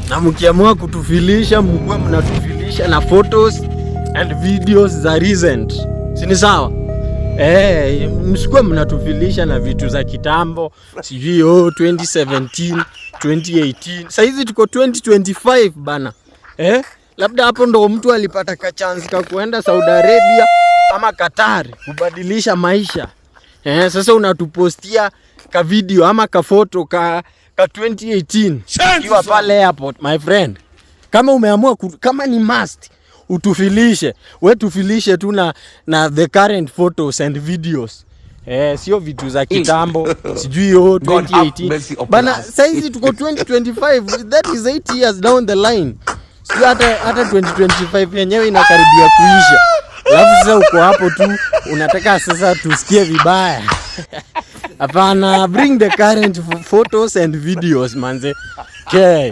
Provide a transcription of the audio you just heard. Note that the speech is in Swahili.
Na mkiamua kutufilisha, mkue mnatufilisha na photos and videos za recent. Si ni sawa? Msikue mnatufilisha na vitu za kitambo. Sijui 2017, 2018. Sasa hizi tuko 2025 bana. Labda hapo ndo mtu alipata ka chance ka kuenda Saudi Arabia ama Qatar kubadilisha maisha. Sasa unatupostia ka video ama ka photo ka 2018 kiwa pale airport, my friend. Kama umeamua kama ni must utufilishe, we tufilishe tu na the current photos and videos. Sio vitu za kitambo. Sijui 2018 bana. Sasa hizi tuko 2025, that is 8 years down the line. Sio hata 2025 yenyewe inakaribia kuisha. Alafu sasa uko hapo tu unataka sasa tusikie vibaya. Hapana, bring the current photos and videos manze. Okay.